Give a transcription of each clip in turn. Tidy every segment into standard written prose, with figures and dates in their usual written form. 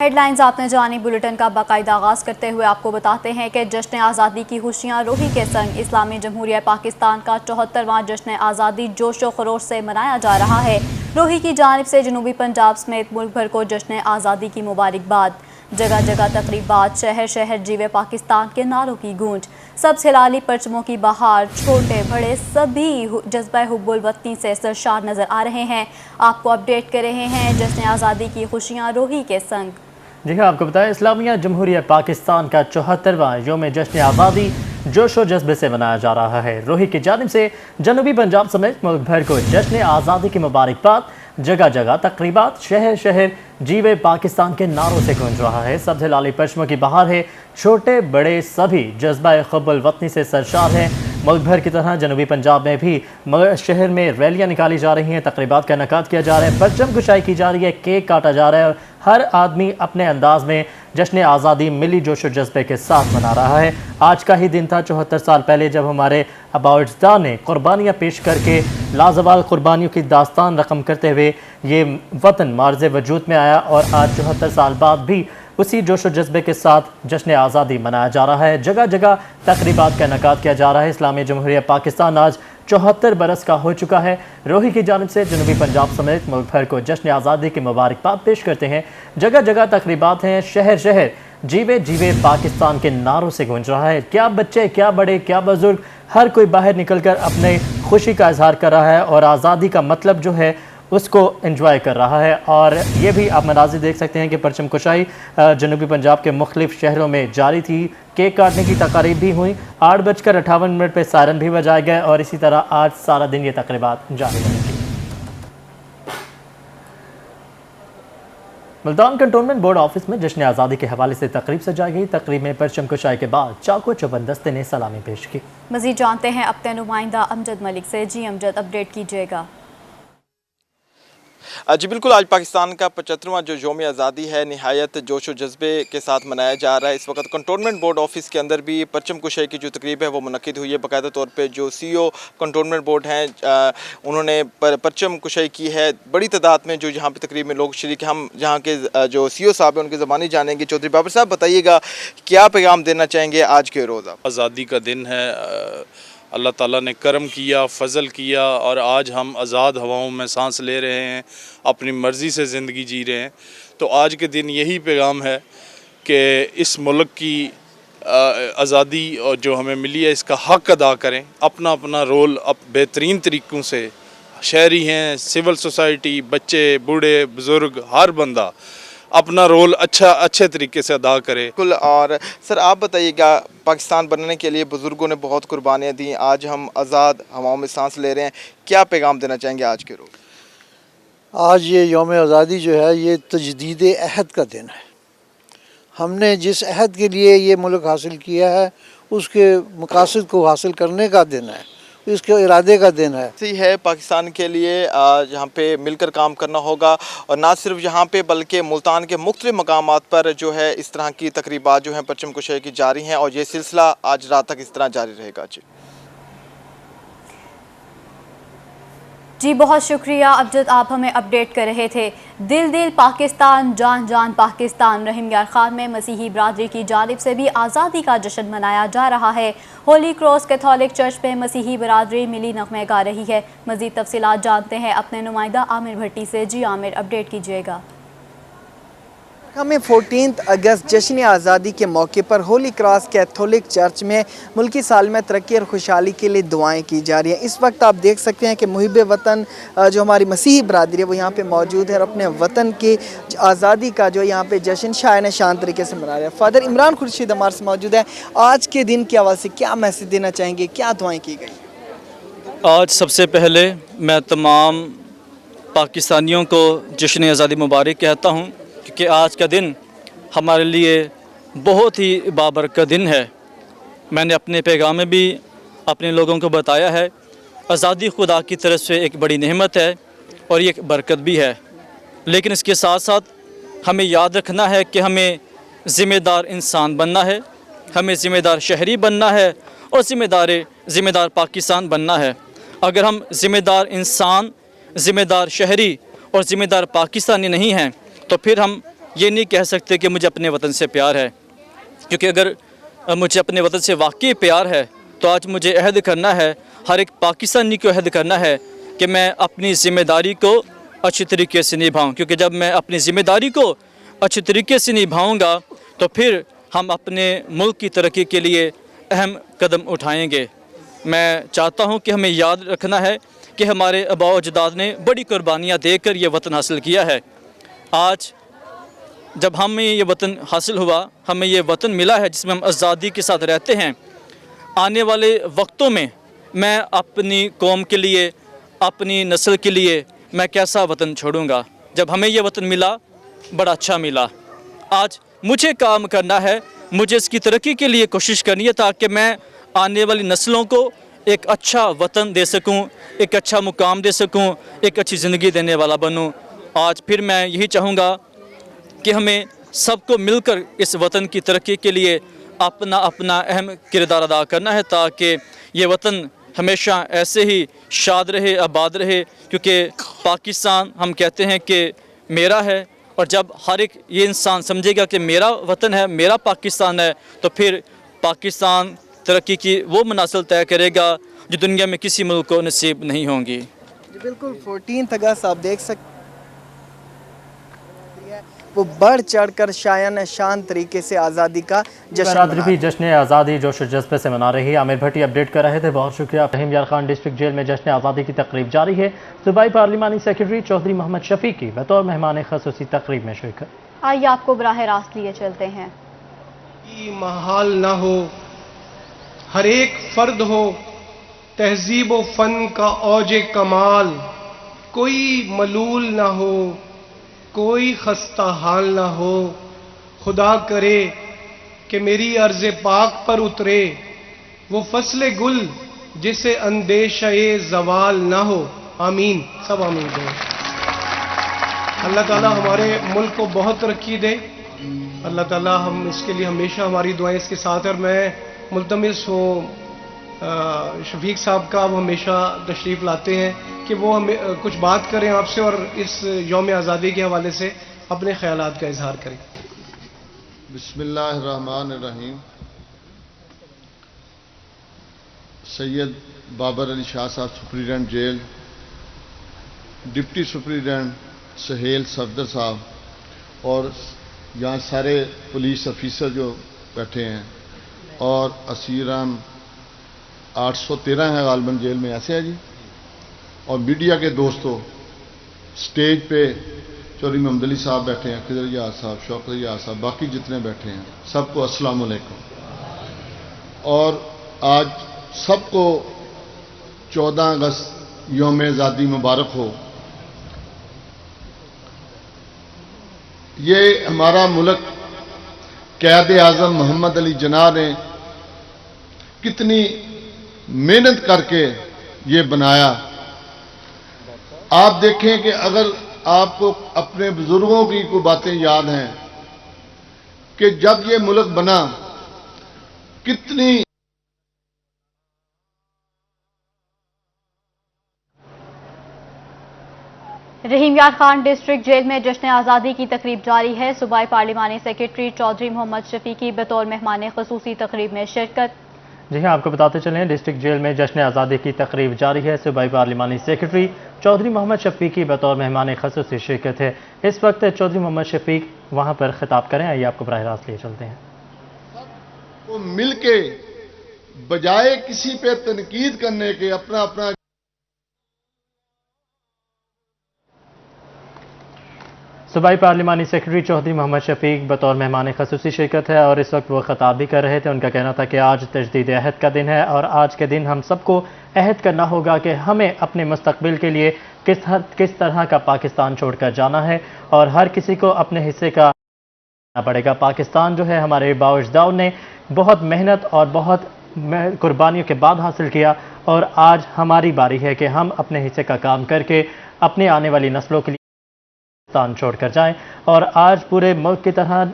Headlines आपने जानी। Bulletin का बाकायदा आगाज़ करते हुए आपको बताते हैं कि जश्न आज़ादी की खुशियाँ रोही के संग इस्लामी जमहूरिया पाकिस्तान का 74वां जश्न आज़ादी जोशो खरोश से मनाया जा रहा है। रोही की जानिब से जनूबी पंजाब समेत मुल्क भर को जश्न आज़ादी की मुबारकबाद। जगह जगह तकरीबात, शहर शहर जीवे पाकिस्तान के नारों की गूंज। सब हिलाली परचमों की बहार, छोटे बड़े सभी जज्बा हुब्बुल वतनी से सरशार नज़र आ रहे हैं। आपको अपडेट कर रहे हैं जश्न आज़ादी की खुशियाँ रोही के संग। जी हाँ, आपको बताएं इस्लामिया जमहूरिया पाकिस्तान का 74वां योम जश्न आज़ादी जोशो जज्बे से मनाया जा रहा है। रोही की जानिब से जनूबी पंजाब समेत मुल्क भर को जश्न आज़ादी की मुबारकबाद। जगह जगह तकरीबात, शहर शहर जीवे पाकिस्तान के नारों से गूंज रहा है। सब्ज़ लाली पश्मों की बहार है, छोटे बड़े सभी जज्बा हुब्बुल वतनी से सरशार हैं। मुल्क भर की तरह जनूबी पंजाब में भी शहर में रैलियाँ निकाली जा रही हैं, तकरीबात का इनेकाद किया जा रहा है, परचम कुशाई की जा रही है, केक काटा जा रहा है और हर आदमी अपने अंदाज में जश्न आज़ादी मिली जोशो जज्बे के साथ मना रहा है। आज का ही दिन था 74 साल पहले जब हमारे आबाओ-अजदाद ने कुर्बानियाँ पेश करके लाजवाल कुर्बानियों की दास्तान रकम करते हुए ये वतन मार्ज़ वजूद में आया और आज 74 साल बाद भी उसी जोशो जज्बे के साथ जश्न आज़ादी मनाया जा रहा है। जगह जगह तकरीबात का इनेकाद किया जा रहा है। इस्लामी जमहूरिया पाकिस्तान आज 74 बरस का हो चुका है। रोही की जानिब से जनूबी पंजाब समेत मुल्क भर को जश्न आज़ादी की मुबारकबाद पेश करते हैं। जगह जगह तकरीबात हैं, शहर शहर जीवे जीवे पाकिस्तान के नारों से गूंज रहा है। क्या बच्चे, क्या बड़े, क्या बुजुर्ग, हर कोई बाहर निकल कर अपने खुशी का इजहार कर रहा है और आज़ादी का मतलब जो है उसको एंजॉय कर रहा है। और ये भी आप मनाज़िर देख सकते हैं कि परचम कुशाई जनूबी पंजाब के मुख्तलिफ शहरों में जारी थी। केक काटने की तकारीब भी हुई। 8:58 पर सायरन भी बजाए गए और इसी तरह आज सारा दिन ये तकरीबात जारी रहेंगी। मुल्तान कंटोनमेंट बोर्ड ऑफिस में जश्न आज़ादी के हवाले से तकरीब सजाई गई। तकरीब में परचम कुशाई के बाद चाको चौबंदस्ते ने सलामी पेश की। मज़ीद जानते हैं अपने नुमाइंदा अमजद मलिक से। जी अमजद, अपडेट कीजिएगा। जी बिल्कुल, आज पाकिस्तान का 75वां जो योम आज़ादी है नहायत जोशो जज्बे के साथ मनाया जा रहा है। इस वक्त कंटोनमेंट बोर्ड ऑफिस के अंदर भी परचम कुशाई की जो तकरीब है वो मुनक्किद हुई है। बाकायदा तौर पे जो CEO कंटोनमेंट बोर्ड हैं उन्होंने परचम कुशाई की है। बड़ी तादाद में जो यहाँ पे तकरीब में लोग शरीक हैं। हम यहाँ के जो CEO साहब हैं उनकी ज़बानी जानेंगे। चौधरी बाबर साहब, बताइएगा क्या पैगाम देना चाहेंगे आज के रोज़? आज़ादी का दिन है, अल्लाह ताला ने करम किया, फ़ज़ल किया और आज हम आज़ाद हवाओं में सांस ले रहे हैं, अपनी मर्ज़ी से ज़िंदगी जी रहे हैं। तो आज के दिन यही पैगाम है कि इस मुल्क की आज़ादी और जो हमें मिली है इसका हक़ अदा करें, अपना अपना रोल बेहतरीन तरीक़ों से, शहरी हैं, सिविल सोसाइटी, बच्चे, बूढ़े, बुज़ुर्ग, हर बंदा अपना रोल अच्छे तरीके से अदा करे। बिल्कुल। और सर आप बताइएगा, पाकिस्तान बनने के लिए बुज़ुर्गों ने बहुत कुर्बानियाँ दी, आज हम आज़ाद हवाओं में सांस ले रहे हैं, क्या पैगाम देना चाहेंगे आज के रोज़? आज ये यौम आज़ादी जो है ये तजदीद अहद का दिन है। हमने जिस अहद के लिए ये मुल्क हासिल किया है उसके मकासद को हासिल करने का दिन है, इसके इरादे का दिन है। सही है, पाकिस्तान के लिए यहाँ पे मिलकर काम करना होगा और ना सिर्फ यहाँ पे बल्कि मुल्तान के मुख्तलिफ मकामात पर जो है इस तरह की तकरीबात जो हैं परचम कुशाई की जारी हैं और ये सिलसिला आज रात तक इस तरह जारी रहेगा। जी बहुत शुक्रिया अमजद, आप हमें अपडेट कर रहे थे। दिल दिल पाकिस्तान, जान जान पाकिस्तान। रहीम यार खान में मसीही बरादरी की जानिब से भी आज़ादी का जश्न मनाया जा रहा है। होली क्रॉस कैथोलिक चर्च में मसीही बरादरी मिली नगमे गा रही है। मज़ीद तफसीलात जानते हैं अपने नुमाइंदा आमिर भट्टी से। जी आमिर, अपडेट कीजिएगा। हमें 14 अगस्त जश्न आज़ादी के मौके पर होली क्रॉस कैथोलिक चर्च में मुल्की साल में तरक्की और खुशहाली के लिए दुआएं की जा रही हैं। इस वक्त आप देख सकते हैं कि मुहिब वतन जो हमारी मसीही बरादरी है वो यहाँ पे मौजूद है और अपने वतन की आज़ादी का जो यहाँ पे जश्न शान शान तरीके से मना रहे हैं। फादर इमरान खुर्शीद हमारे से मौजूद है। आज के दिन के हवाले से क्या मैसेज देना चाहेंगे, क्या दुआएँ की गई? आज सबसे पहले मैं तमाम पाकिस्तानियों को जश्न आज़ादी मुबारक कहता हूँ कि आज का दिन हमारे लिए बहुत ही बाबरकत दिन है। मैंने अपने पैगाम में भी अपने लोगों को बताया है, आज़ादी खुदा की तरफ से एक बड़ी नेमत है और ये एक बरकत भी है। लेकिन इसके साथ साथ हमें याद रखना है कि हमें ज़िम्मेदार इंसान बनना है, हमें ज़िम्मेदार शहरी बनना है और ज़िम्मेदार पाकिस्तान बनना है। अगर हम ज़िम्मेदार इंसान, ज़िम्मेदार शहरी और ज़िम्मेदार पाकिस्तानी नहीं हैं तो फिर हम یہ نہیں کہہ سکتے کہ مجھے اپنے وطن سے پیار ہے، کیونکہ اگر مجھے اپنے وطن سے واقعی پیار ہے تو آج مجھے عہد کرنا ہے، ہر ایک پاکستانی کو عہد کرنا ہے کہ میں اپنی ذمہ داری کو اچھی طریقے سے نبھاؤں، کیونکہ جب میں اپنی ذمہ داری کو اچھی طریقے سے نبھاؤں گا تو پھر ہم اپنے ملک کی ترقی کے لیے اہم قدم اٹھائیں گے۔ میں چاہتا ہوں کہ ہمیں یاد رکھنا ہے کہ ہمارے آباء و اجداد نے بڑی قربانیاں دے کر یہ وطن حاصل کیا ہے۔ آج جب ہمیں یہ وطن حاصل ہوا، ہمیں یہ وطن ملا ہے جس میں ہم آزادی کے ساتھ رہتے ہیں، آنے والے وقتوں میں میں اپنی قوم کے لیے، اپنی نسل کے لیے میں کیسا وطن چھوڑوں گا۔ جب ہمیں یہ وطن ملا، بڑا اچھا ملا، آج مجھے کام کرنا ہے، مجھے اس کی ترقی کے لیے کوشش کرنی ہے تاکہ میں آنے والی نسلوں کو ایک اچھا وطن دے سکوں، ایک اچھا مقام دے سکوں، ایک اچھی زندگی دینے والا بنوں۔ آج پھر میں یہی چاہوں گا کہ ہمیں سب کو مل کر اس وطن کی ترقی کے لیے اپنا اہم کردار ادا کرنا ہے تاکہ یہ وطن ہمیشہ ایسے ہی شاد رہے، آباد رہے، کیونکہ پاکستان ہم کہتے ہیں کہ میرا ہے، اور جب ہر ایک یہ انسان سمجھے گا کہ میرا وطن ہے، میرا پاکستان ہے، تو پھر پاکستان ترقی کی وہ منازل طے کرے گا جو دنیا میں کسی ملک کو نصیب نہیں ہوں گی۔ جی بالکل، 14 اگست آپ دیکھ سکتے ہیں وہ بڑھ چڑھ کر شایان شان طریقے سے آزادی کا جشن برادری بھی جشن آزادی جوش و جذبے سے منا رہی ہے۔ عامر بھٹی اپڈیٹ کر رہے تھے، بہت شکریہ۔ رحیم یار خان ڈسٹرکٹ جیل میں جشن آزادی کی تقریب جاری ہے، صوبائی پارلیمانی سیکرٹری چودھری محمد شفیق کی بطور مہمان خصوصی تقریب میں شرکت۔ آئیے آپ کو براہ راست لیے چلتے ہیں۔ محال نہ ہو، ہر ایک فرد ہو تہذیب و فن کا اوج کمال، کوئی ملول نہ ہو، کوئی خستہ حال نہ ہو، خدا کرے کہ میری عرض پاک پر اترے وہ فصل گل جسے اندیشہ زوال نہ ہو۔ آمین، سب آمین کہیں۔ اللہ تعالیٰ ہمارے ملک کو بہت ترقی دے، اللہ تعالیٰ ہم اس کے لیے ہمیشہ ہماری دعائیں اس کے ساتھ ہیں، اور میں ملتمس ہوں شفیق صاحب کا، وہ ہمیشہ تشریف لاتے ہیں کہ وہ ہمیں کچھ بات کریں آپ سے اور اس یوم آزادی کے حوالے سے اپنے خیالات کا اظہار کریں۔ بسم اللہ الرحمن الرحیم۔ سید بابر علی شاہ صاحب superintendent jail, deputy superintendent Sohail Safdar صاحب اور یہاں سارے پولیس افیسر جو بیٹھے ہیں، اور اسیران 813 ہیں غالباً جیل میں، ایسے ہے جی، اور میڈیا کے دوستوں، سٹیج پہ چودھری محمد علی صاحب بیٹھے ہیں، خضر یار صاحب، شوکت یار صاحب، باقی جتنے بیٹھے ہیں سب کو السلام علیکم۔ اور آج سب کو 14 اگست یوم آزادی مبارک ہو۔ یہ ہمارا ملک قائد اعظم محمد علی جناح نے کتنی محنت کر کے یہ بنایا۔ آپ دیکھیں کہ اگر آپ کو اپنے بزرگوں کی کوئی باتیں یاد ہیں کہ جب یہ ملک بنا کتنی رحیم یار خان ڈسٹرکٹ جیل میں جشن آزادی کی تقریب جاری ہے، صوبائی پارلیمانی سیکرٹری چودھری محمد شفیقی بطور مہمان خصوصی تقریب میں شرکت۔ جی ہاں، آپ کو بتاتے چلیں ڈسٹرکٹ جیل میں جشن آزادی کی تقریب جاری ہے، صوبائی پارلیمانی سیکرٹری چودھری محمد شفیقی بطور مہمان خصوصی شرکت ہے۔ اس وقت چودھری محمد شفیق وہاں پر خطاب کریں، آئیے آپ کو براہ راست لیے چلتے ہیں۔ وہ مل کے بجائے کسی پہ تنقید کرنے کے اپنا صوبائی پارلیمانی سیکرٹری چودھری محمد شفیق بطور مہمان خصوصی شرکت ہے، اور اس وقت وہ خطاب بھی کر رہے تھے۔ ان کا کہنا تھا کہ آج تجدید عہد کا دن ہے، اور آج کے دن ہم سب کو عہد کرنا ہوگا کہ ہمیں اپنے مستقبل کے لیے کس طرح کا پاکستان چھوڑ کر جانا ہے، اور ہر کسی کو اپنے حصے کا پڑے گا۔ پاکستان جو ہے ہمارے آباء و اجداد نے بہت محنت اور بہت قربانیوں کے بعد حاصل کیا، اور آج ہماری باری ہے کہ ہم اپنے حصے کا کام کر کے اپنے آنے والی نسلوں کے لیے پاکستان چھوڑ کر جائیں۔ اور آج پورے ملک کی طرح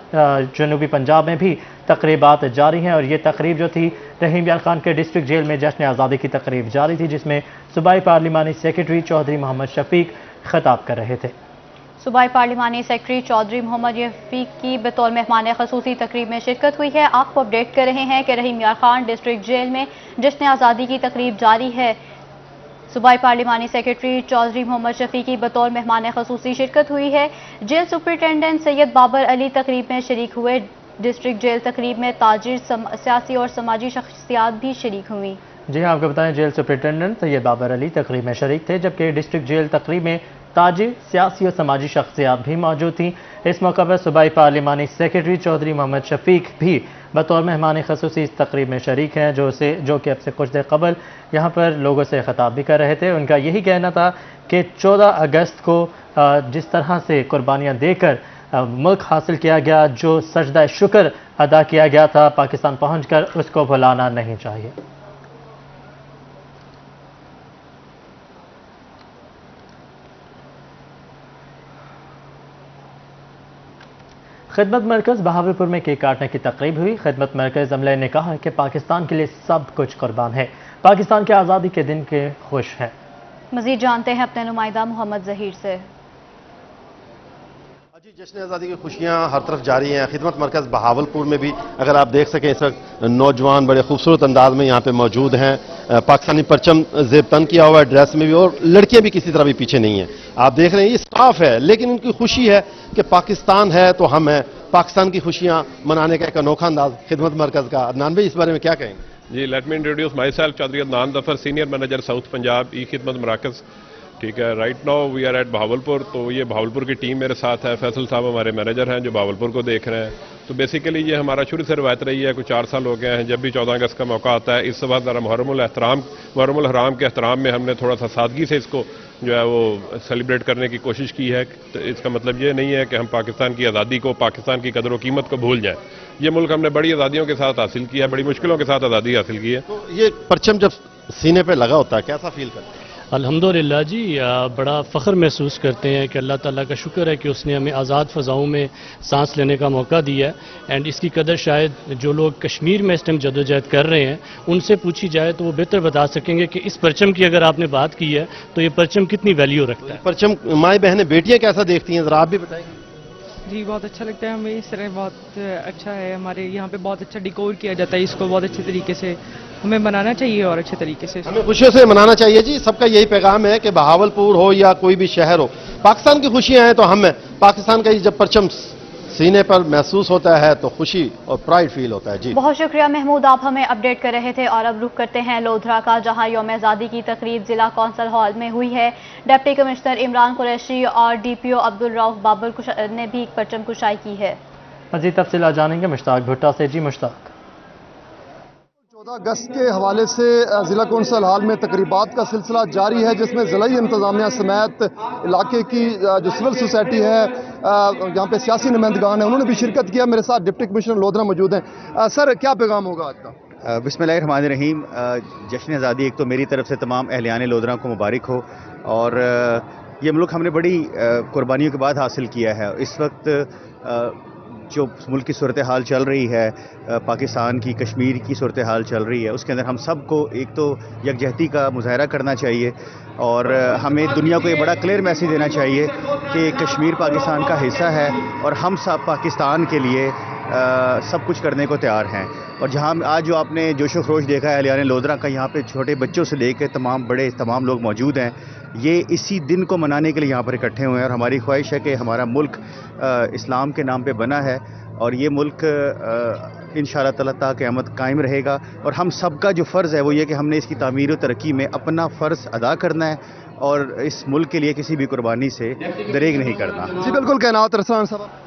جنوبی پنجاب میں بھی تقریبات جاری ہیں، اور یہ تقریب جو تھی رحیم یار خان کے ڈسٹرکٹ جیل میں جشن آزادی کی تقریب جاری تھی، جس میں صوبائی پارلیمانی سیکرٹری چودھری محمد شفیق خطاب کر رہے تھے۔ सूबाई पार्लिमानी सेक्रेटरी चौधरी मोहम्मद रफीक की बतौर मेहमान खसूसी तकरीब में शिरकत हुई है। आपको अपडेट कर रहे हैं कि रहीम यार खान डिस्ट्रिक्ट जेल में जश्न आज़ादी की तकरीब जारी है। सूबाई पार्लिमानी सेक्रेटरी चौधरी मोहम्मद रफीक की बतौर मेहमान खसूसी शिरकत हुई है। जेल सुपरिटेंडेंट सैयद बाबर अली तकरीब में शरीक हुए। डिस्ट्रिक्ट जेल तकरीब में ताजिर, सियासी और समाजी शख्सियात भी शरीक हुई। जी हाँ, आपको बताएं जेल सुपरिटेंडेंट सैयद बाबर अली तकरीब में शरीक थे, जबकि डिस्ट्रिक्ट जेल तकरीब में ताजिर, सियासी और समाजी शख्सियात भी मौजूद थीं। इस मौका पर सूबाई पार्लिमानी सेक्रेटरी चौधरी मोहम्मद शफीक भी बतौर मेहमान खसूसी इस तकरीब में शरीक हैं, जो कि अब से कुछ देर कबल यहाँ पर लोगों से खिताब भी कर रहे थे। उनका यही कहना था कि 14 अगस्त को जिस तरह से कुर्बानियाँ देकर मुल्क हासिल किया गया, जो सजदा शुक्र अदा किया गया था पाकिस्तान पहुँचकर, उसको भुलाना नहीं चाहिए। खिदमत मरकज़ बहावलपुर में केक काटने की तकरीब हुई। खिदमत मरकज़ अमले ने कहा कि पाकिस्तान के लिए सब कुछ कुर्बान है, पाकिस्तान के आज़ादी के दिन के खुश हैं। मज़ीद जानते हैं अपने नुमाइंदा मोहम्मद ज़हीर से। जश्न आज़ादी की खुशियाँ हर तरफ जारी हैं। खिदमत मरकज़ बहावलपुर में भी अगर आप देख सकें, इस वक्त नौजवान बड़े खूबसूरत अंदाज में यहाँ पे मौजूद हैं। पाकिस्तानी परचम ज़ेब तन किया हुआ है ड्रेस में भी, और लड़कियाँ भी किसी तरह भी पीछे नहीं हैं। आप देख रहे हैं ये स्टाफ है, लेकिन उनकी खुशी है कि पाकिस्तान है तो हम हैं। पाकिस्तान की खुशियाँ मनाने का एक अनोखा अंदाज खिदमत मरकज़ का। अदनान भाई, इस बारे में क्या कहेंगे? जी, let me introduce myself, Chaudhry Adnan Zafar, senior manager south Punjab e Khidmat Markaz. ठीक है, right now we are at Bahawalpur. तो ये बहावलपुर की टीम मेरे साथ है। फैसल साहब हमारे मैनेजर हैं जो बहावलपुर को देख रहे हैं। तो बेसिकली ये हमारा शुरू से रवायत रही है, कुछ 4 साल हो गए हैं। जब भी 14 अगस्त का मौका आता है, इस वक्त ज़रा मुहर्रमुल हराम के एहतराम में हमने थोड़ा सा सादगी से इसको जो है वो सेलिब्रेट करने की कोशिश की है। तो इसका मतलब ये नहीं है कि हम पाकिस्तान की आज़ादी को, पाकिस्तान की कदर व कीमत को भूल जाएं। ये मुल्क हमने बड़ी आज़ादियों के साथ हासिल किया है, बड़ी मुश्किलों के साथ आज़ादी हासिल की है। तो ये परचम जब सीने पे लगा होता है, कैसा फील करते हैं? अल्हम्दुलिल्लाह जी, बड़ा फ़ख्र महसूस करते हैं कि अल्लाह ताला का शुक्र है कि उसने हमें आज़ाद फ़ज़ाओं में सांस लेने का मौका दिया है। एंड इसकी कदर शायद जो लोग कश्मीर में इस टाइम जदोजहद कर रहे हैं उनसे पूछी जाए तो वो बेहतर बता सकेंगे कि इस परचम की अगर आपने बात की है तो ये परचम कितनी वैल्यू रखता है। परचम माएँ बहनें बेटियाँ कैसा देखती हैं, ज़रा आप भी बताएंगे? जी, बहुत अच्छा लगता है हमें। इस तरह बहुत अच्छा है। हमारे यहाँ पे बहुत अच्छा डिकोर किया जाता है, इसको बहुत अच्छे तरीके से हमें मनाना चाहिए और अच्छे तरीके से हमें खुशियों से मनाना चाहिए। जी, सबका यही पैगाम है कि बहावलपुर हो या कोई भी शहर हो, पाकिस्तान की खुशियां हैं तो हम हैं। पाकिस्तान का जब परचम सीने पर महसूस होता है तो खुशी और प्राइड फील होता है। जी, बहुत शुक्रिया महमूद, आप हमें अपडेट कर रहे थे। और अब रुख करते हैं लोधरा का, जहां यौम आज़ादी की तकरीब जिला कौंसल हॉल में हुई है। डिप्टी कमिश्नर इमरान कुरैशी और DPO अब्दुल रऊफ बाबर ने भी परचम कुशाई की है। मज़ीद तफसीलात जानेंगे मुश्ताक भुट्टा से। जी मुश्ताक। 14 अगस्त के हवाले से ज़िला कौंसल हॉल में तकरीबात का सिलसिला जारी है, जिसमें ज़िलाई इंतज़ामिया समेत इलाके की जो सिविल सोसाइटी है, यहाँ पे सियासी नुमाइंदगान है, उन्होंने भी शिरकत किया। मेरे साथ डिप्टी कमिश्नर लोधरा मौजूद हैं। सर, क्या पैगाम होगा आज का? बिस्मिल्लाहिर्रहमानिर्रहीम। जश्न आज़ादी एक तो मेरी तरफ से तमाम अहलियान लोधरा को मुबारक हो। और ये मुल्क हमने बड़ी कुर्बानियों के बाद हासिल किया है। इस वक्त जो मुल्क की सूरत हाल चल रही है, पाकिस्तान की, कश्मीर की सूरत हाल चल रही है, उसके अंदर हम सब को एक तो यकजहती का मुजाहरा करना चाहिए और हमें दुनिया को ये बड़ा क्लियर मैसेज देना चाहिए कि कश्मीर पाकिस्तान का हिस्सा है और हम सब पाकिस्तान के लिए सब कुछ करने को तैयार हैं। और जहाँ आज जो आपने जोशो खरोश देखा है अहलियान लोधरा का, यहाँ पे छोटे बच्चों से लेकर तमाम लोग मौजूद हैं। ये इसी दिन को मनाने के लिए यहाँ पर इकट्ठे हुए हैं और हमारी ख्वाहिश है कि हमारा मुल्क इस्लाम के नाम पे बना है और ये मुल्क इंशाअल्लाह ताला ता क़यामत कायम रहेगा। और हम सब का जो फ़र्ज़ है वो ये कि हमने इसकी तामीर और तरक्की में अपना फ़र्ज़ अदा करना है और इस मुल्क के लिए किसी भी कुर्बानी से दरेग नहीं करना। जी बिल्कुल, कहनात रसान साहब।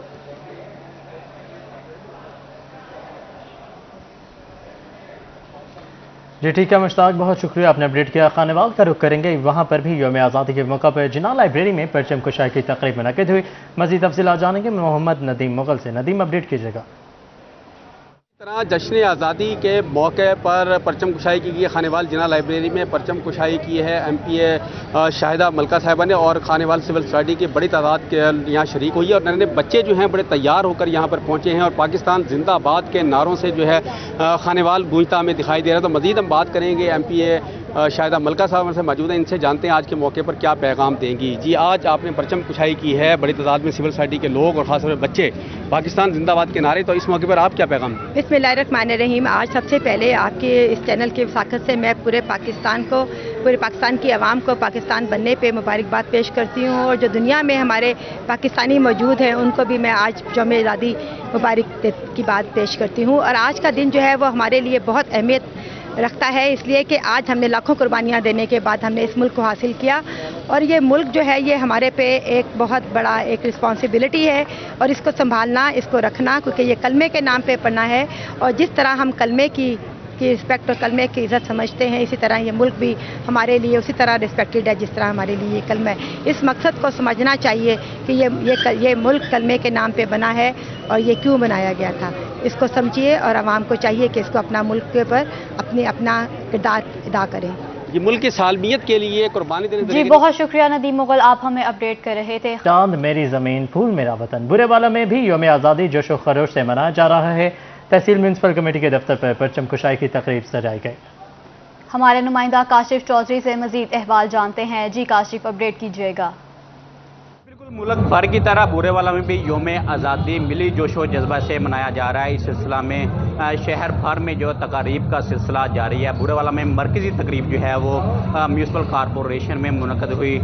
जी ठीक है मुश्ताक, बहुत शुक्रिया, आपने अपडेट किया। खानेवाल का रुख करेंगे, वहाँ पर भी यौम आज़ादी के मौका पर जिना लाइब्रेरी में परचम कुशाई की तकरीब मुनक़िद हुई। मज़ीद तफसीलात जानेंगे मोहम्मद नदीम मुग़ल से। नदीम, अपडेट कीजिएगा। तरह जश्न आज़ादी के मौके पर परचम कुशाई की गई। खानेवाल जिना लाइब्रेरी में परचम कुशाई की है MPA शाहिदा मलका साहिबा ने और खानेवाल सिविल सोसाइटी की बड़ी तादाद के यहाँ शरीक हुई है और नन्हे बच्चे जो हैं बड़े तैयार होकर यहाँ पर पहुँचे हैं और पाकिस्तान जिंदाबाद के नारों से जो है खानेवाल गूंजता हमें दिखाई दे रहा है। तो मज़ीद हम बात करेंगे MPA शाहिदा मलका साहब से मौजूद हैं, इनसे जानते हैं आज के मौके पर क्या पैगाम देंगी। जी, आज आपने परचम कुशाई की है, बड़ी तादाद में सिविल सोसाइटी के लोग और खासतौर पर बच्चे पाकिस्तान जिंदाबाद के नारे, तो इस मौके पर आप क्या पैगाम दें? बिस्मिल्लाहिर्रहमानिर्रहीम। आज सबसे पहले आपके इस चैनल के वसाखत से मैं पूरे पाकिस्तान की आवाम को पाकिस्तान बनने पे मुबारकबाद पेश करती हूँ, और जो दुनिया में हमारे पाकिस्तानी मौजूद हैं उनको भी मैं आज यौम आज़ादी मुबारक की बात पेश करती हूँ। और आज का दिन जो है वो हमारे लिए बहुत अहमियत रखता है, इसलिए कि आज हमने लाखों कुर्बानियाँ देने के बाद हमने इस मुल्क को हासिल किया, और ये मुल्क जो है ये हमारे पे एक बहुत बड़ा एक रिस्पॉन्सिबिलिटी है, और इसको संभालना, इसको रखना, क्योंकि ये कलमे के नाम पे पढ़ना है, और जिस तरह हम कलमे की रिस्पेक्ट और कलमे की इज़्ज़त समझते हैं, इसी तरह ये मुल्क भी हमारे लिए उसी तरह रिस्पेक्टेड है जिस तरह हमारे लिए ये कलमा है। इस मकसद को समझना चाहिए कि ये मुल्क कलमे के नाम पे बना है और ये क्यों बनाया गया था, इसको समझिए, और आवाम को चाहिए कि इसको अपना मुल्क के ऊपर अपना किरदार अदा करें। ये मुल्क की सालमियत के लिए कुर्बानी देने जी, बहुत शुक्रिया नदीम मुगल, आप हमें अपडेट कर रहे थे। चांद मेरी ज़मीन फूल मेरा वतन बुरेवाला में भी यौम आज़ादी जोशो खरोश से मनाया जा रहा है। तहसील म्यूनसिपल कमेटी के दफ्तर पर परचम कुशाई की तकरीब सजाई गई। हमारे नुमाइंदा काशिफ चौधरी से मजीद अहवाल जानते हैं। जी काशिफ, अपडेट कीजिएगा। मुल्क भर की तरह बुरेवाला में भी यौम आज़ादी मिली जोशो जज्बा से मनाया जा रहा है। इस सिलसिला में शहर भर में जो तकारीब का सिलसिला जारी है। बुरेवाला में मरकज़ी तकरीब जो है वो म्यूनसिपल कॉरपोरेशन में मुनक़द हुई,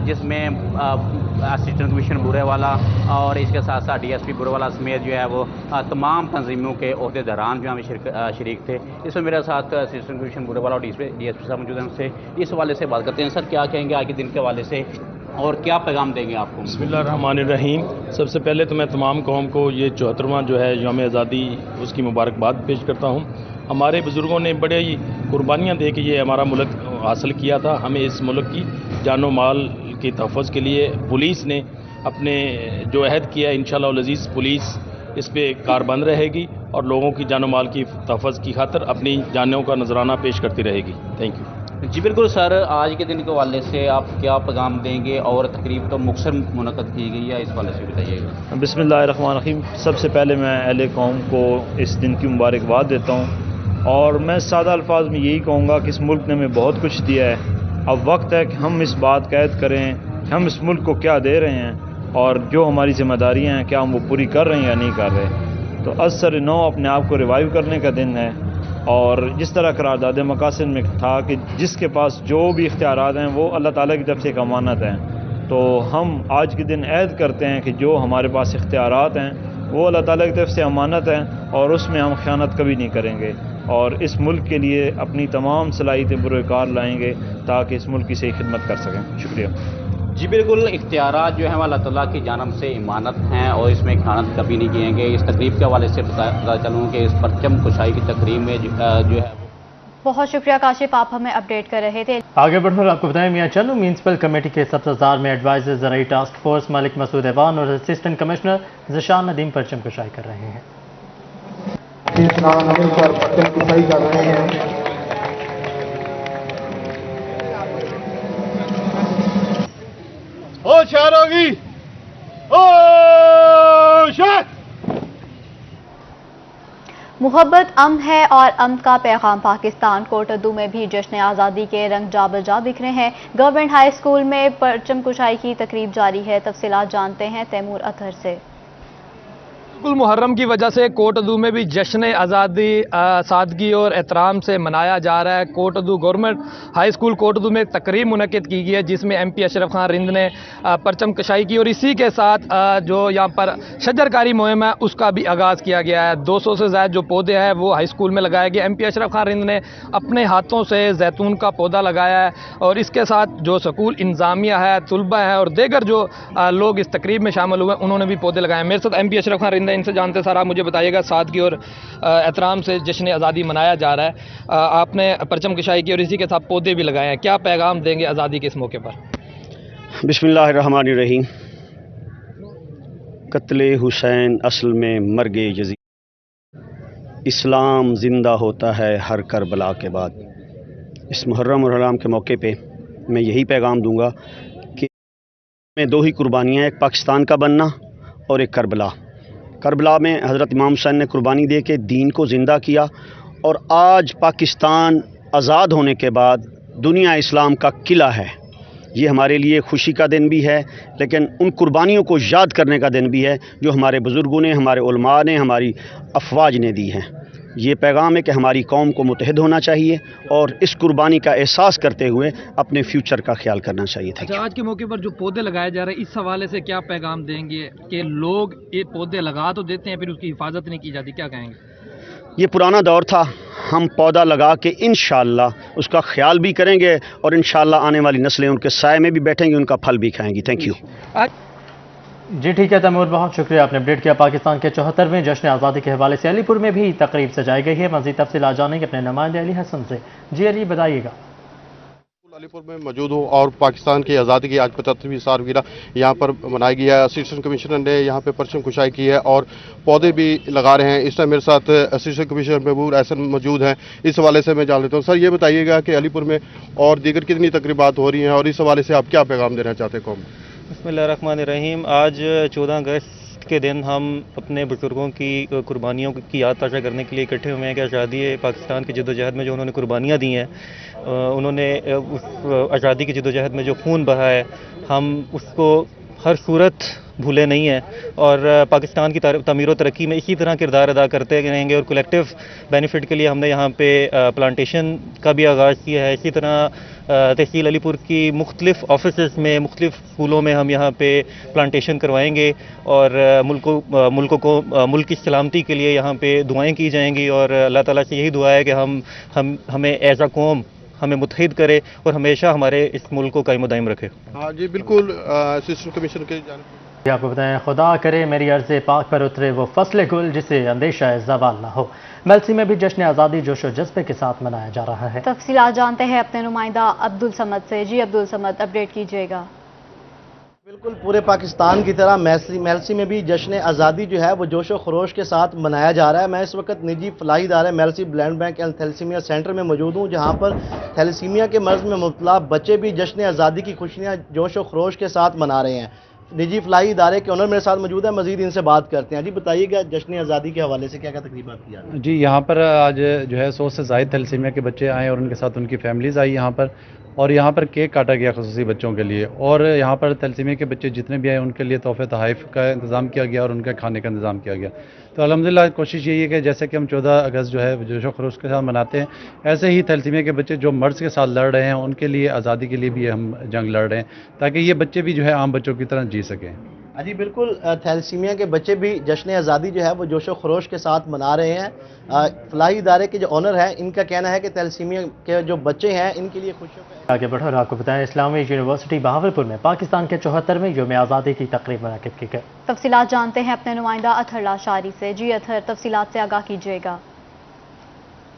जिसमें असिस्टेंट कमिश्नर बुरेवाला और इसके साथ साथ DSP बुरेवाला समेत जो है वो तमाम तंजीमों के अहदेदारान जो हमें शरीक थे। इसमें मेरे साथ असिस्टेंट कमिश्नर बुरेवाला और DSP साहब मौजूद हैं। उनसे इस हवाले से बात करते हैं। सर, क्या कहेंगे आज के दिन के हवाले से और क्या पैगाम देंगे आपको? बिस्मिल्लाहिर्रहमानिर्रहीम। सबसे पहले तो मैं तमाम कौम को ये 74वां जो है यौम आज़ादी उसकी मुबारकबाद पेश करता हूँ। हमारे बुज़ुर्गों ने बड़े ही कुर्बानियाँ दे के ये हमारा मुल्क हासिल किया था। हमें इस मुल्क की जानो माल के तहफ़्फ़ुज़ के लिए पुलिस ने अपने जो अहद किया, इंशाअल्लाह अज़ीज़ पुलिस इस पे कारबंद रहेगी और लोगों की जानो माल की तहफ़्फ़ुज़ की खातिर अपनी जानों का नजराना पेश करती रहेगी। Thank you. जी बिल्कुल सर, आज के दिन के हवाले से आप क्या पैगाम देंगे और तकरीब तो मुख्तसर मुनक़द की गई है, इस हवाले से बताइएगा। बिस्मिल्लाहिर्रहमानिर्रहीम। सबसे पहले मैं अहले कौम को इस दिन की मुबारकबाद देता हूँ, और मैं सादा अल्फाज में यही कहूँगा कि इस मुल्क ने हमें बहुत कुछ दिया है। अब वक्त है कि हम इस बात कैद करें हम इस मुल्क को क्या दे रहे हैं, और जो हमारी जिम्मेदारियाँ हैं क्या हम वो पूरी कर रहे हैं या नहीं कर रहे। तो असर नौ अपने आप को रिवाइव करने का दिन है, और जिस तरह करारदाद मकासद में था कि जिसके पास जो भी इख्तियारात हैं वो अल्लाह ताला की तरफ से एक अमानत है, तो हम आज के दिन ऐद करते हैं कि जो हमारे पास इख्तियारात हैं वो अल्लाह ताला की तरफ से अमानत हैं, और उसमें हम ख़यानत कभी नहीं करेंगे, और इस मुल्क के लिए अपनी तमाम सलाहियतें बुरकार लाएंगे ताकि इस मुल्क की सही खिदमत कर सकें। शुक्रिया। जी बिल्कुल, इख्तियारात जो है वो अल्लाह ताला की जानब से इमानत हैं और इसमें खानत कभी नहीं किएंगे। इस तकरीब के हवाले से पता चलूँ कि इस परचम कुशाई की तकरीब में जो है। बहुत शुक्रिया काशिफ, आप हमें अपडेट कर रहे थे। आगे बढ़कर आपको बताएं, मियां चन्नू म्यूनसिपल कमेटी के सब्ज़ार में एडवाइजर ज़राई टास्क फोर्स मलिक मसूद एवान और असिस्टेंट कमिश्नर ज़शान नदीम परचम कुशाई कर रहे हैं। ओ शहरोगी ओ शहर मुहब्बत अमन है और अमन का पैगाम पाकिस्तान। कोटद्दू में भी जश्न आज़ादी के रंग जाबजा बिखरे हैं। गवर्नमेंट हाई स्कूल में परचम कुशाई की तकरीब जारी है। तफसीलात जानते हैं तैमूर अतहर से। मुहर्रम की वजह से कोटद्दू में भी जश्न आज़ादी सादगी और एहतराम से मनाया जा रहा है। Kot Addu government high school Kot Addu में तकरीब मुनक़िद की गई है जिसमें MP अशरफ खान रिंद ने परचम कशाई की, और इसी के साथ जो यहाँ पर शजरकारी मुहिम है उसका भी आगाज़ किया गया है। 200 से ज़्यादा जो पौधे हैं वो हाई स्कूल में लगाए गए। MP अशरफ खान रिंद ने अपने हाथों से जैतून का पौधा लगाया है, और इसके साथ जो स्कूल इंतज़ामिया है, तलबा है और दीगर जो लोग इस तकरीब में शामिल हुए उन्होंने भी पौधे लगाए। मेरे साथ MP अशरफ खान रिंद, इनसे जानते सर, आप मुझे बताइएगा सादगी और एहतराम से जश्न आज़ादी मनाया जा रहा है, आपने परचम कशाई की और इसी के साथ पौधे भी लगाए हैं, क्या पैगाम देंगे आज़ादी के इस मौके पर? बिस्मिल्लाहिर्रहमानिर्रहीम। कत्ले हुसैन असल में मर्गे यज़ीद, इस्लाम ज़िंदा होता है हर करबला के बाद। इस मुहर्रम और हराम के मौके पे मैं यही पैगाम दूंगा कि में दो ही कुर्बानियाँ, एक पाकिस्तान का बनना और एक करबला। करबला में हज़रत इमाम हुसैन ने कुर्बानी दे के दीन को ज़िंदा किया, और आज पाकिस्तान आज़ाद होने के बाद दुनिया इस्लाम का किला है। ये हमारे लिए खुशी का दिन भी है, लेकिन उन कुर्बानियों को याद करने का दिन भी है जो हमारे बुज़ुर्गों ने, हमारे उलमा ने, हमारी अफवाज ने दी हैं। ये पैगाम है कि हमारी कौम को मुत्तहिद होना चाहिए और इस कुर्बानी का एहसास करते हुए अपने फ्यूचर का ख्याल करना चाहिए था। अच्छा, आज के मौके पर जो पौधे लगाए जा रहे हैं, इस हवाले से क्या पैगाम देंगे कि लोग ये पौधे लगा तो देते हैं फिर उसकी हिफाजत नहीं की जाती, क्या कहेंगे? ये पुराना दौर था, हम पौधा लगा के इंशाअल्लाह उसका ख्याल भी करेंगे और इंशाअल्लाह आने वाली नस्लें उनके साए में भी बैठेंगी, उनका फल भी खाएंगी। Thank you. जी ठीक है तैमूर, बहुत शुक्रिया, आपने अपडेट किया। पाकिस्तान के 74वें जश्न आज़ादी के हवाले से अलीपुर में भी तकरीब सजाई गई है। मज़ीद तफसीलात जानेंगे अपने नुमाइंदे अली हसन से। जी अली, बताइएगा। अलीपुर में मौजूद हूँ और पाकिस्तान की आज़ादी की आज 75वीं सालगिरह यहाँ पर मनाई गई है। असिस्टेंट कमिश्नर ने यहाँ पे परचम कुशाई की है और पौधे भी लगा रहे हैं। इस टाइम मेरे साथ असिस्टेंट कमिश्नर महबूब एहसन मौजूद हैं। इस हवाले से मैं जान लेता हूँ। सर, ये बताइएगा कि अलीपुर में और दीगर कितनी तकरीबात हो रही हैं और इस हवाले से आप क्या पैगाम देना चाहते हैं कौम? बिस्मिल्लाहिर्रहमानिर्रहीम। आज 14 अगस्त के दिन हम अपने बुजुर्गों की कुर्बानियों की याद ताज़ा करने के लिए इकट्ठे हुए हैं कि आज़ादी पाकिस्तान की जद्दोजहद में जो उन्होंने कुर्बानियाँ दी हैं, उन्होंने उस आज़ादी की जद्दोजहद में जो खून बहा है, हम उसको हर सूरत भूले नहीं हैं और पाकिस्तान की तमीर व तरक्की में इसी तरह किरदार अदा करते रहेंगे। और कलेक्टिव बेनिफिट के लिए हमने यहाँ पे प्लांटेशन का भी आगाज़ किया है। इसी तरह तहसील अलीपुर की मुख्तलिफ ऑफिसेस में, मुख्तलिफ स्कूलों में हम यहाँ पे प्लांटेशन करवाएंगे और मुल्क की सलामती के लिए यहाँ पे दुआएं की जाएंगी। और अल्लाह ताला से यही दुआ है कि हमें एज अ कौम हमें मुत्तहिद करे और हमेशा हमारे इस मुल्क को कायम दायम रखे। हाँ जी बिल्कुल, असिस्टेंट कमिश्नर के आपको बताएं, खुदा करे मेरी अर्ज़ पाक पर उतरे वो फसल गुल जिसे अंदेशा ज़वाल ना हो। मेलसी में भी जश्न आज़ादी जोश व जज्बे के साथ मनाया जा रहा है। तफसीलात जानते हैं अपने नुमाइंदा अब्दुल समद से। जी अब्दुल समद, अपडेट कीजिएगा। बिल्कुल, पूरे पाकिस्तान की तरह मेलसी में भी जश्न आज़ादी जो है वो जोश व खरोश के साथ मनाया जा रहा है। मैं इस वक्त निजी फलाही इदारे Mailsi blood bank and thalassaemia centre में मौजूद हूँ, जहाँ पर थैलेसीमिया के मर्ज में मुब्तला बच्चे भी जश्न आज़ादी की खुशियाँ जोश व खरोश के साथ मना रहे हैं। निजी फलाही इदारे के ऑनर मेरे साथ मौजूद है, मजीद इनसे बात करते हैं। जी बताइएगा, जश्न आज़ादी के हवाले से क्या क्या तकरीबात की जा रही है? जी, यहाँ पर आज जो है 100 से ज़ायद थैलेसीमिया के बच्चे आए और उनके साथ उनकी फैमिलीज़ आई यहाँ पर, और यहाँ पर केक काटा गया खुसूसी बच्चों के लिए। और यहाँ पर थैलेसीमिया के बच्चे जितने भी आए उनके लिए तोहफ़े तहाइफ का इंतज़ाम किया गया और उनके खाने का इंतज़ाम किया गया। तो अल्हम्दुलिल्लाह कोशिश यही है कि जैसे कि हम 14 अगस्त जो है जोश व खरोश के साथ मनाते हैं, ऐसे ही थैलेसीमिया के बच्चे जो मर्ज़ के साथ लड़ रहे हैं उनके लिए, आज़ादी के लिए भी हम जंग लड़ रहे हैं, ताकि ये बच्चे भी जो है आम बच्चों की तरह जी सकें। जी बिल्कुल, थैलेसीमिया के बच्चे भी जश्न आज़ादी जो है वो जोश व खरोश के साथ मना रहे हैं। फलाही इदारे के जो ऑनर हैं, इनका कहना है कि थैलेसीमिया के जो बच्चे हैं इनके लिए खुशियों आगे बढ़ो। आपको बताएं, इस्लामी यूनिवर्सिटी बहावलपुर में पाकिस्तान के 74वें योम आज़ादी की तकरीब मुनक़िद की गई। तफसीलात जानते हैं अपने नुमाइंदा अथर लाशारी से। जी अथर, तफसीलात से आगाह कीजिएगा।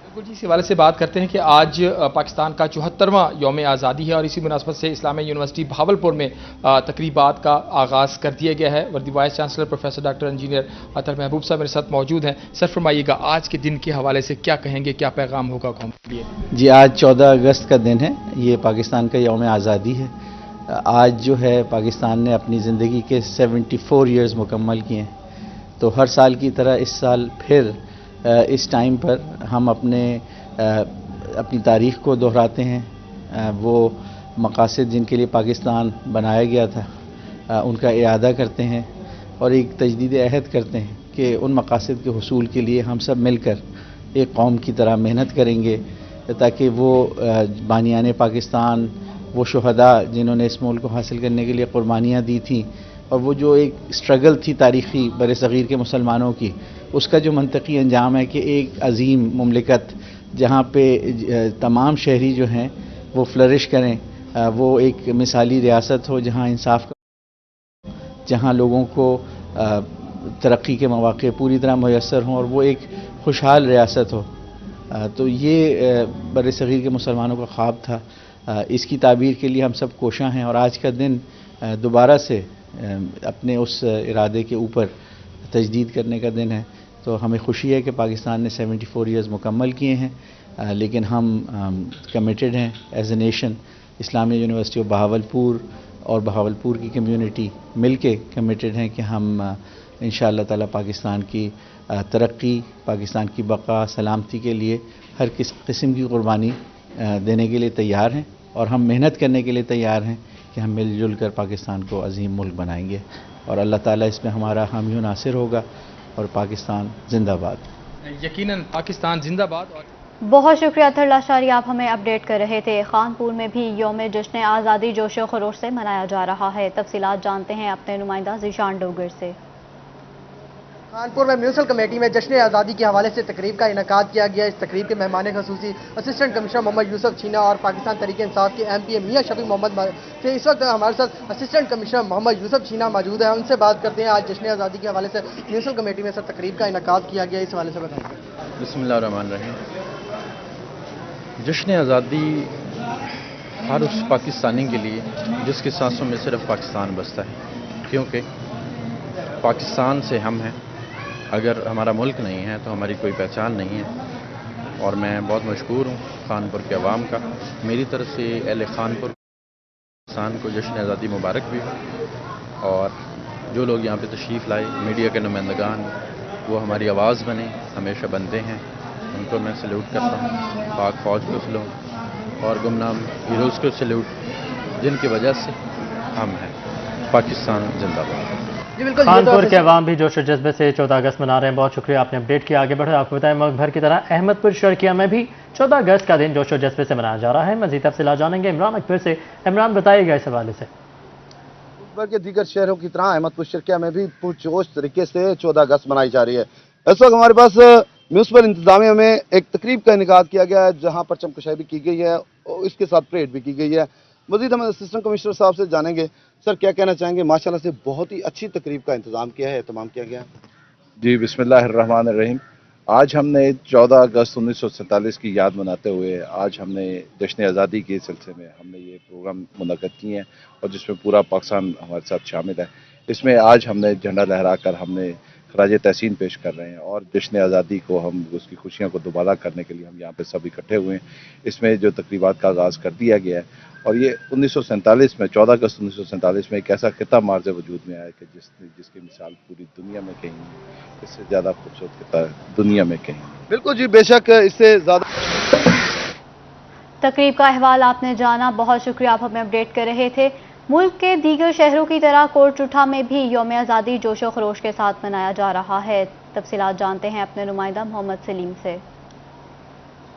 बिल्कुल जी, इस हवाले से बात करते हैं कि आज पाकिस्तान का 74वां यौम आज़ादी है और इसी मुनासबत से इस्लामी यूनिवर्सिटी बहावलपुर में तकरीबात का आगाज़ कर दिया गया है। वर्दी vice chancellor professor doctor engineer Athar Mehboob sahab मेरे साथ मौजूद हैं। सर फरमाइएगा, आज के दिन के हवाले से क्या कहेंगे, क्या पैगाम होगा कौम के लिए? जी, आज 14 अगस्त का दिन है, ये पाकिस्तान का यौम आज़ादी है। आज जो है पाकिस्तान ने अपनी ज़िंदगी के 74 ईयर्स मुकम्मल किए हैं। तो हर साल की तरह इस साल फिर इस टाइम पर हम अपनी तारीख़ को दोहराते हैं। वो मकासद जिनके लिए पाकिस्तान बनाया गया था उनका इरादा करते हैं और एक तजदीद अहद करते हैं कि उन मकासद के हुसूल के लिए हम सब मिलकर एक कौम की तरह मेहनत करेंगे, ताकि वो बानियान पाकिस्तान, वो शुहदा जिन्होंने इस मुल्क को हासिल करने के लिए कुर्बानियाँ दी थी, और वो जो एक स्ट्रगल थी तारीख़ी बरसग़ीर के मुसलमानों की, उसका जो मंतकी अंजाम है कि एक अजीम मुमलिकत जहाँ पे तमाम शहरी जो हैं वो फ्लरिश करें, वो एक मिसाली रियासत हो जहाँ इंसाफ का, जहाँ लोगों को तरक्की के मौक़े पूरी तरह मुयस्सर हों और वो एक खुशहाल रियासत हो। तो ये बरसग़ीर के मुसलमानों का ख्वाब था। इसकी ताबीर के लिए हम सब कोशां हैं और आज का दिन दोबारा से अपने उस इरादे के ऊपर तजदीद करने का दिन है। तो हमें खुशी है कि पाकिस्तान ने 74 ईयर्स मुकम्मल किए हैं, लेकिन हम कमिटेड हैं as a nation. Islamia university of Bahawalpur और बहावलपुर की कम्युनिटी मिलके कमिटेड हैं कि हम इंशाअल्लाह ताला पाकिस्तान की तरक्की, पाकिस्तान की बका, सलामती के लिए हर किस्म की कुर्बानी देने के लिए तैयार हैं और हम मेहनत करने के लिए तैयार हैं कि हम मिलजुल कर पाकिस्तान को अजीम मुल्क बनाएंगे और अल्लाह ताला इसमें हमारा हामी व नासिर होगा और पाकिस्तान जिंदाबाद। यकीनन पाकिस्तान जिंदाबाद। बहुत शुक्रिया अतहर लाशारी, आप हमें अपडेट कर रहे थे। खानपुर में भी यौम जश्न आज़ादी जोशो खरोश से मनाया जा रहा है। तफसीलात जानते हैं अपने नुमाइंदा ज़ीशान डोगर से। कानपुर में म्यूनसिपल कमेटी में जश्न आज़ादी के हवाले से तकरीब का इनेकाद किया गया। इस तकरीब के मेहमान खसूसी असिस्टेंट कमिश्नर मोहम्मद यूसुफ छीना और पाकिस्तान तहरीक इंसाफ के MPA मियां शफीक मोहम्मद थे। इस वक्त हमारे साथ असिस्टेंट कमिश्नर मोहम्मद यूसुफ छीना मौजूद है, उनसे बात करते हैं। आज जश्न आज़ादी के हवाले से म्यूनसिपल कमेटी में सर तकरीब का इनेकाद किया गया, इस हवाले से बताएंगे। बिस्मिल्लाहिर्रहमानिर्रहीम। जश्न आज़ादी हर उस पाकिस्तानी के लिए जिसके सांसों में सिर्फ पाकिस्तान बसता है, क्योंकि पाकिस्तान से हम हैं। अगर हमारा मुल्क नहीं है तो हमारी कोई पहचान नहीं है। और मैं बहुत मशकूर हूँ खानपुर के अवाम का। मेरी तरफ से अहले खानपुर पाकिस्तान को जश्न आज़ादी मुबारक भी हो। और जो लोग यहाँ पे तशरीफ़ लाए, मीडिया के नुमाइंदगान, वो हमारी आवाज़ बने, हमेशा बनते हैं। उनको मैं सल्यूट करता हूँ, पाक फ़ौज को सल्यूट और गुमनाम हीरोज़ को सल्यूट, जिनकी वजह से हम हैं। पाकिस्तान जिंदाबाद। खानपुर के अवाम भी जोश और जज्बे से 14 अगस्त मना रहे हैं। बहुत शुक्रिया, आपने अपडेट किया। आगे बढ़े आपको बताएं, मुल्क भर की तरह अहमदपुर शर्किया में भी 14 अगस्त का दिन जोश और जज्बे से मनाया जा रहा है। मज़ीद तफसीलात जानेंगे इमरान अकबर से। इमरान, बताइएगा इस हवाले से। मुल्क भर के दीगर शहरों की तरह अहमदपुर शर्किया में भी पुरजोश तरीके से 14 अगस्त मनाई जा रही है। इस वक्त हमारे पास म्यूनसिपल इंतजामिया में एक तकरीब का इनेकाद किया गया है, जहाँ परचम कुशाई भी की गई है और इसके साथ परेड भी की गई है। मज़ीद हम असिस्टेंट कमिश्नर साहब से जानेंगे, सर क्या कहना चाहेंगे? माशाल्लाह से बहुत ही अच्छी तकरीब का इंतजाम किया है, एहतमाम किया गया। जी, बिस्मिल्लाहिर्रहमानिर्रहीम। आज हमने 14 अगस्त 1947 की याद मनाते हुए आज हमने जश्न आज़ादी के सिलसिले में हमने ये प्रोग्राम मुनक़्क़द किए हैं और जिसमें पूरा पाकिस्तान हमारे साथ शामिल है। इसमें आज हमने झंडा लहरा कर हमने खराज तहसीन पेश कर रहे हैं और जश्न आज़ादी को हम उसकी खुशियों को दोबारा करने के लिए हम यहाँ पे सब इकट्ठे हुए हैं। इसमें जो तकरीबात का आगाज़ कर दिया गया है और ये 1947 में 14 अगस्त 1947 में एक ऐसा खिता मार्ज वजूद में आया कि जिसकी मिसाल पूरी दुनिया में कहीं नहीं, इससे ज़्यादा खूबसूरत खिता दुनिया में कहीं नहीं। बिल्कुल जी, बेशक इससे ज़्यादा। तकरीब का अहवाल आपने जाना, बहुत शुक्रिया, आप हमें अपडेट कर रहे थे। मुल्क के दीगर शहरों की तरह कोटचुठा में भी यौम आज़ादी जोशो खरोश के साथ मनाया जा रहा है। तफसीलात जानते हैं अपने नुमाइंदा मोहम्मद सलीम से।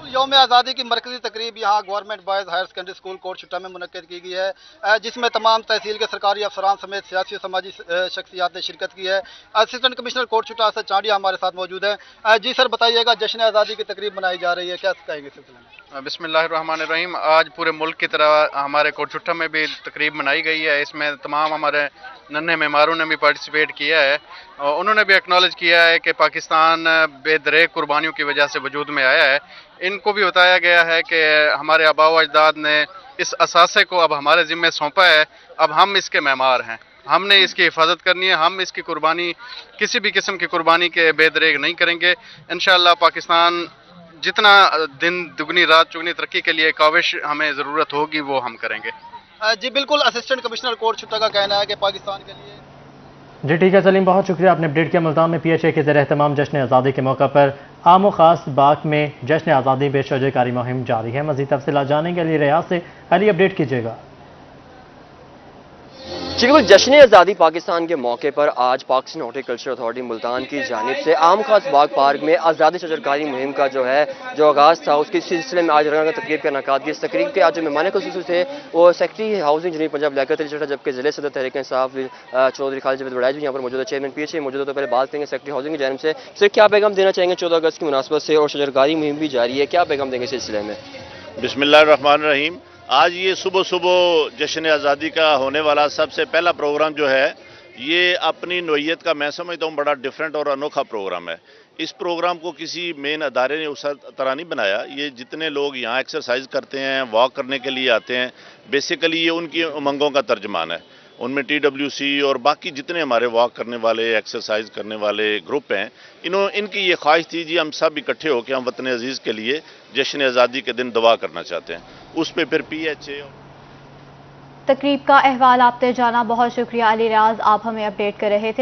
यौम आज़ादी की मरकजी तकरीब यहाँ government boys higher secondary school Kot Chutta में मुनक्किद की गई है, जिसमें तमाम तहसील के सरकारी अफसरान समेत सियासी समाजी शख्सियात ने शिरकत की है। असिस्टेंट कमिश्नर कोटचुठा असद चांडिया हमारे साथ मौजूद हैं। जी सर, बताइएगा, जश्न आज़ादी की तकरीब मनाई जा रही है, क्या कहेंगे सिलसिले में? बिस्मिल्लाहिर्रहमानिर्रहीम। आज पूरे मुल्क की तरह हमारे कोटचुठा में भी तकरीब मनाई गई है। इसमें तमाम हमारे नन्हे मेहमानों ने भी पार्टिसिपेट किया है और उन्होंने भी एक्नॉलेज किया है कि पाकिस्तान बेदरेक कुर्बानियों की वजह से वजूद में आया है। इनको भी बताया गया है कि हमारे आबा व अजदाद ने इस असासे को अब हमारे ज़िम्मे सौंपा है, अब हम इसके मेहमान हैं, हमने इसकी हिफाजत करनी है, हम इसकी कुर्बानी किसी भी किस्म की कुर्बानी के बेदरेक नहीं करेंगे। इंशाअल्लाह पाकिस्तान जितना दिन दुगनी रात चुगनी तरक्की के लिए काविश हमें ज़रूरत होगी वो हम करेंगे। जी बिल्कुल, असिस्टेंट कमिश्नर कोटचुठा का कहना है कि पाकिस्तान के लिए। जी ठीक है सलीम, बहुत शुक्रिया, आपने अपडेट किया। मुल्तान में PHA के ज़ेर एहतमाम जश्न आज़ादी के मौका पर आम व खास बाग में जश्न आज़ादी बेशजरकारी मुहिम जारी है। मज़ीद तफसीलात जानने के लिए रियाज से अली अपडेट कीजिएगा। जी बिल्कुल, जश्न आज़ादी पाकिस्तान के मौके पर आज पाकिस्तान हॉर्टिकल्चर अथॉरिटी मुल्तान की जानिब से आम खास बाग पार्क में आज़ादी शजरकारी मुहिम का जो आगाज़ था, उसके सिलसिले में आज रंगा तकरीब का इनेकाद किया। इस तकरीब के आज जो मेहमान खसूसी थे वो secretary housing general Punjab Liaquat Ali Chatta, जबकि ज़िले सदर तहरीक इंसाफ चौधरी खालिद जावेद वड़ैच भी यहाँ पर मौजूद है। चेयरमैन PHA मौजूद है। तो पहले बात करेंगे सेक्रेटरी हाउसिंग की जानिब से। सर, क्या पैगाम देना चाहेंगे 14 अगस्त की मुनासबत से और शजरकारी मुहिम भी जारी है, क्या पैगाम देंगे इस सिलसिले में? बिस्मिल्लाहिर्रहमानिर्रहीम। आज ये सुबह सुबह जश्न आज़ादी का होने वाला सबसे पहला प्रोग्राम जो है, ये अपनी नोयत का मैं समझता हूँ बड़ा डिफरेंट और अनोखा प्रोग्राम है। इस प्रोग्राम को किसी मेन अदारे ने उस तरह नहीं बनाया। ये जितने लोग यहाँ एक्सरसाइज करते हैं, वॉक करने के लिए आते हैं, बेसिकली ये उनकी उमंगों का तर्जमान है। उनमें TWC और बाकी जितने हमारे वॉक करने वाले, एक्सरसाइज करने वाले ग्रुप हैं, इनकी ये ख्वाहिश थी जी हम सब इकट्ठे होकर हम वतन अजीज़ के लिए जश्न आज़ादी के दिन दुआ करना चाहते हैं। उस पर फिर PHA। तकरीब का अहवाल आपने जाना, बहुत शुक्रिया अली राज, आप हमें अपडेट कर रहे थे।